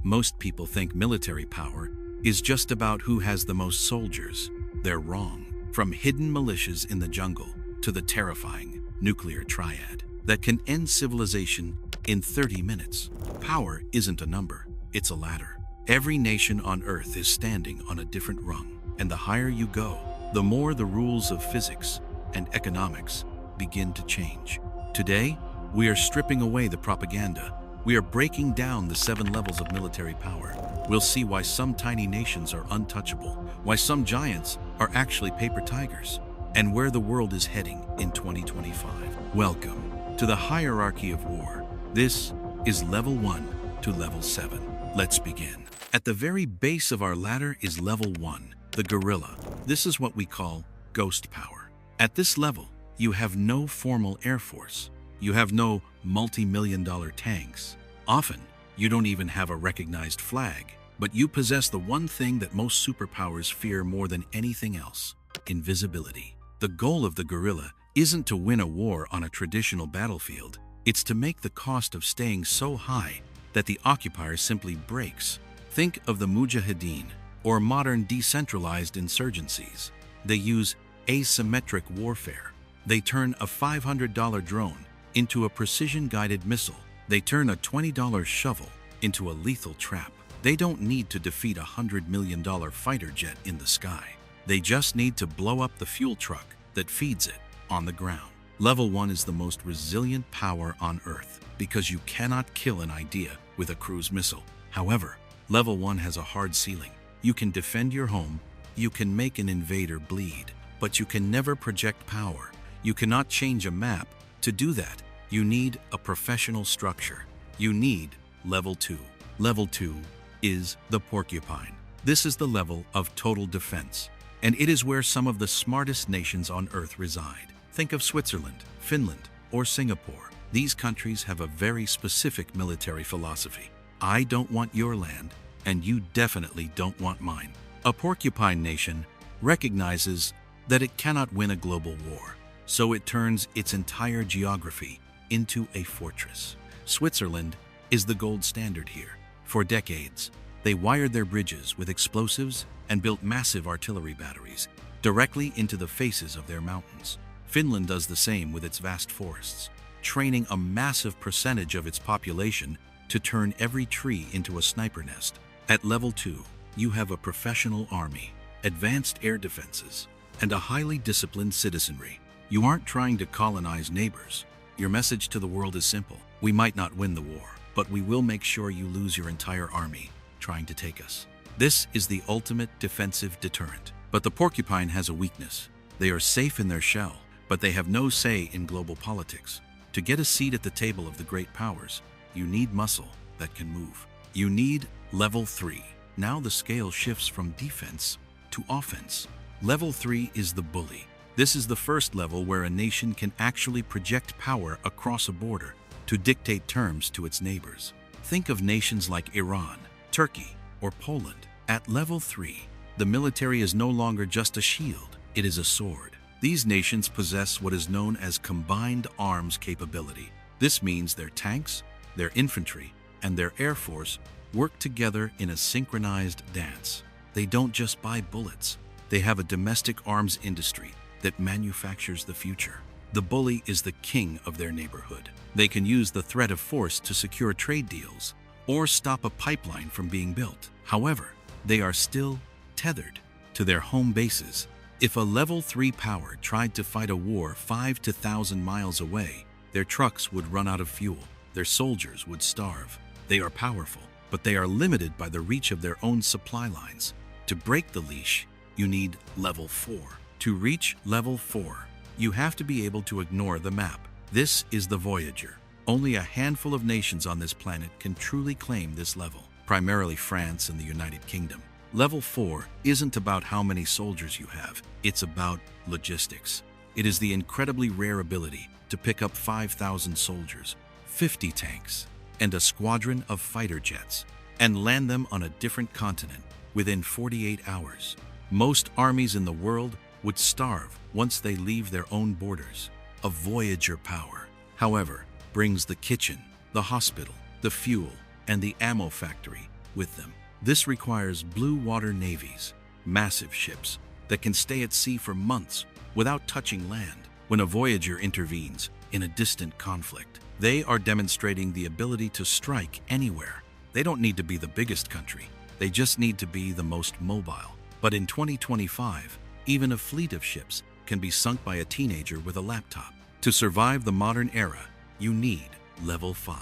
Most people think military power is just about who has the most soldiers. They're wrong. From hidden militias in the jungle to the terrifying nuclear triad that can end civilization in 30 minutes. Power isn't a number, it's a ladder. Every nation on Earth is standing on a different rung, and the higher you go, the more the rules of physics and economics begin to change. Today, we are stripping away the propaganda. We are breaking down the 7 levels of military power. We'll see why some tiny nations are untouchable, why some giants are actually paper tigers, and where the world is heading in 2025. Welcome to the hierarchy of war. This is level 1 to level 7. Let's begin. At the very base of our ladder is level 1, the guerrilla. This is what we call ghost power. At this level, you have no formal air force. You have no multi-million-dollar tanks. Often, you don't even have a recognized flag, but you possess the one thing that most superpowers fear more than anything else: invisibility. The goal of the guerrilla isn't to win a war on a traditional battlefield. It's to make the cost of staying so high that the occupier simply breaks. Think of the mujahideen, or modern decentralized insurgencies. They use asymmetric warfare. They turn a $500 drone into a precision-guided missile. They turn a $20 shovel into a lethal trap. They don't need to defeat a $100 million fighter jet in the sky. They just need to blow up the fuel truck that feeds it on the ground. Level 1 is the most resilient power on Earth because you cannot kill an idea with a cruise missile. However, level 1 has a hard ceiling. You can defend your home, you can make an invader bleed, but you can never project power. You cannot change a map. To do that, you need a professional structure. You need level 2. Level 2 is the porcupine. This is the level of total defense, and it is where some of the smartest nations on Earth reside. Think of Switzerland, Finland, or Singapore. These countries have a very specific military philosophy. I don't want your land, and you definitely don't want mine. A porcupine nation recognizes that it cannot win a global war, so it turns its entire geography into a fortress. Switzerland is the gold standard here. For decades, they wired their bridges with explosives and built massive artillery batteries directly into the faces of their mountains. Finland does the same with its vast forests, training a massive percentage of its population to turn every tree into a sniper nest. At level 2, you have a professional army, advanced air defenses, and a highly disciplined citizenry. You aren't trying to colonize neighbors. Your message to the world is simple. We might not win the war, but we will make sure you lose your entire army trying to take us. This is the ultimate defensive deterrent. But the porcupine has a weakness. They are safe in their shell, but they have no say in global politics. To get a seat at the table of the great powers, you need muscle that can move. You need level 3. Now the scale shifts from defense to offense. Level 3 is the bully. This is the first level where a nation can actually project power across a border to dictate terms to its neighbors. Think of nations like Iran, Turkey, or Poland. At level 3, the military is no longer just a shield, it is a sword. These nations possess what is known as combined arms capability. This means their tanks, their infantry, and their air force work together in a synchronized dance. They don't just buy bullets, they have a domestic arms industry that manufactures the future. The bully is the king of their neighborhood. They can use the threat of force to secure trade deals or stop a pipeline from being built. However, they are still tethered to their home bases. If a level 3 power tried to fight a war 5 to 1,000 miles away, their trucks would run out of fuel. Their soldiers would starve. They are powerful, but they are limited by the reach of their own supply lines. To break the leash, you need level 4. To reach level 4, you have to be able to ignore the map. This is the Voyager. Only a handful of nations on this planet can truly claim this level, primarily France and the United Kingdom. Level 4 isn't about how many soldiers you have, it's about logistics. It is the incredibly rare ability to pick up 5,000 soldiers, 50 tanks, and a squadron of fighter jets, and land them on a different continent within 48 hours. Most armies in the world would starve once they leave their own borders. A Voyager power, however, brings the kitchen, the hospital, the fuel, and the ammo factory with them. This requires blue water navies, massive ships that can stay at sea for months without touching land. When a Voyager intervenes in a distant conflict, they are demonstrating the ability to strike anywhere. They don't need to be the biggest country, they just need to be the most mobile. But in 2025, even a fleet of ships can be sunk by a teenager with a laptop. To survive the modern era, you need Level 5.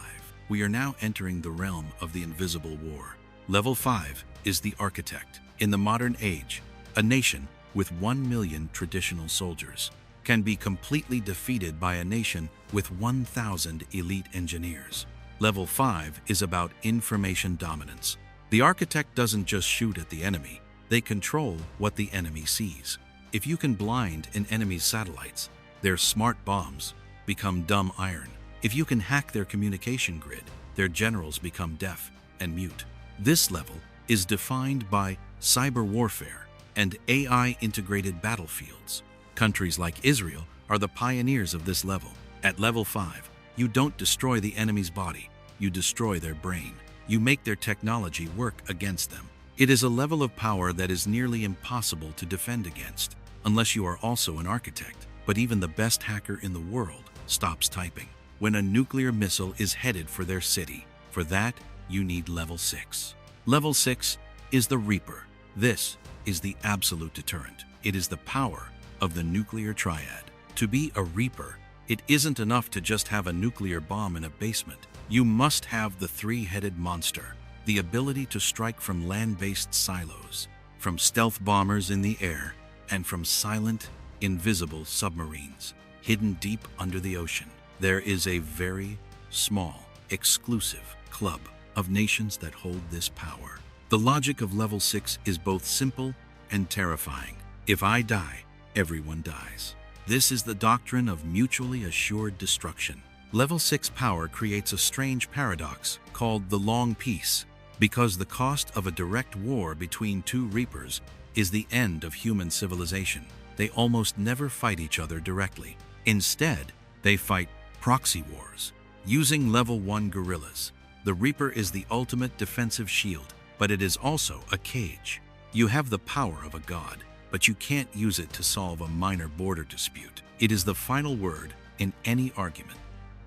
We are now entering the realm of the invisible war. Level 5 is the architect. In the modern age, a nation with 1 million traditional soldiers can be completely defeated by a nation with 1,000 elite engineers. Level 5 is about information dominance. The architect doesn't just shoot at the enemy, they control what the enemy sees. If you can blind an enemy's satellites, their smart bombs become dumb iron. If you can hack their communication grid, their generals become deaf and mute. This level is defined by cyber warfare and AI-integrated battlefields. Countries like Israel are the pioneers of this level. At Level 5, you don't destroy the enemy's body, you destroy their brain. You make their technology work against them. It is a level of power that is nearly impossible to defend against, unless you are also an architect. But even the best hacker in the world stops typing when a nuclear missile is headed for their city. For that, you need Level 6. Level 6 is the Reaper. This is the absolute deterrent. It is the power of the nuclear triad. To be a Reaper, it isn't enough to just have a nuclear bomb in a basement. You must have the three-headed monster, the ability to strike from land-based silos, from stealth bombers in the air, and from silent, invisible submarines hidden deep under the ocean. There is a very small, exclusive club of nations that hold this power. The logic of Level 6 is both simple and terrifying. If I die, everyone dies. This is the doctrine of mutually assured destruction. Level 6 power creates a strange paradox called the long peace, because the cost of a direct war between two Reapers is the end of human civilization. They almost never fight each other directly. Instead, they fight proxy wars, using Level 1 guerrillas. The Reaper is the ultimate defensive shield, but it is also a cage. You have the power of a god, but you can't use it to solve a minor border dispute. It is the final word in any argument.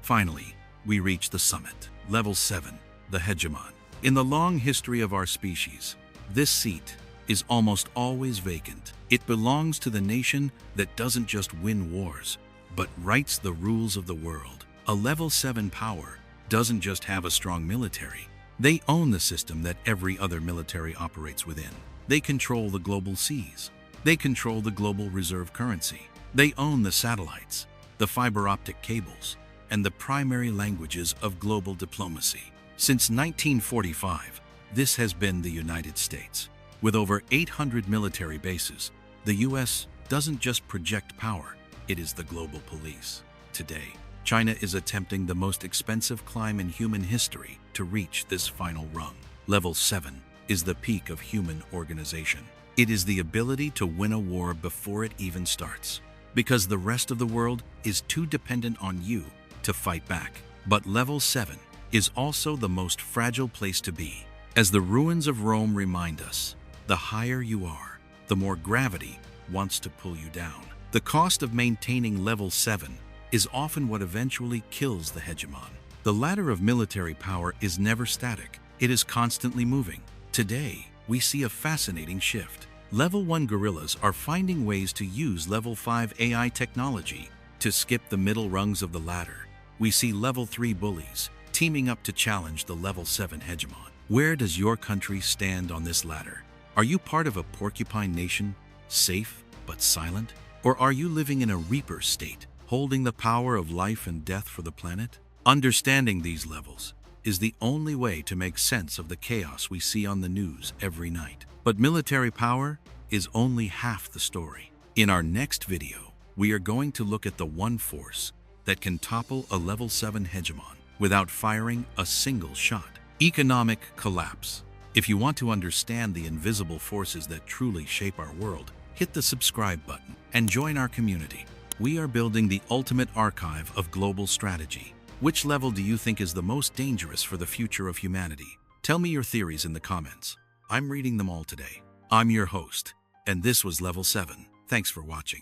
Finally, we reach the summit. Level 7, the hegemon. In the long history of our species, this seat is almost always vacant. It belongs to the nation that doesn't just win wars, but writes the rules of the world. A Level 7 power doesn't just have a strong military. They own the system that every other military operates within. They control the global seas. They control the global reserve currency. They own the satellites, the fiber optic cables, and the primary languages of global diplomacy. Since 1945, this has been the United States. With over 800 military bases, the US doesn't just project power, it is the global police. Today, China is attempting the most expensive climb in human history to reach this final rung. Level 7 is the peak of human organization. It is the ability to win a war before it even starts, because the rest of the world is too dependent on you to fight back. But Level 7 is also the most fragile place to be. As the ruins of Rome remind us, the higher you are, the more gravity wants to pull you down. The cost of maintaining Level 7 is often what eventually kills the hegemon. The ladder of military power is never static. It is constantly moving. Today, we see a fascinating shift. Level 1 guerrillas are finding ways to use Level 5 AI technology to skip the middle rungs of the ladder. We see Level 3 bullies teaming up to challenge the Level 7 hegemon. Where does your country stand on this ladder? Are you part of a porcupine nation, safe but silent? Or are you living in a Reaper state, holding the power of life and death for the planet? Understanding these levels is the only way to make sense of the chaos we see on the news every night. But military power is only half the story. In our next video, we are going to look at the one force that can topple a Level 7 hegemon without firing a single shot: economic collapse. If you want to understand the invisible forces that truly shape our world, hit the subscribe button and join our community. We are building the ultimate archive of global strategy. Which level do you think is the most dangerous for the future of humanity? Tell me your theories in the comments. I'm reading them all today. I'm your host, and this was Level 7. Thanks for watching.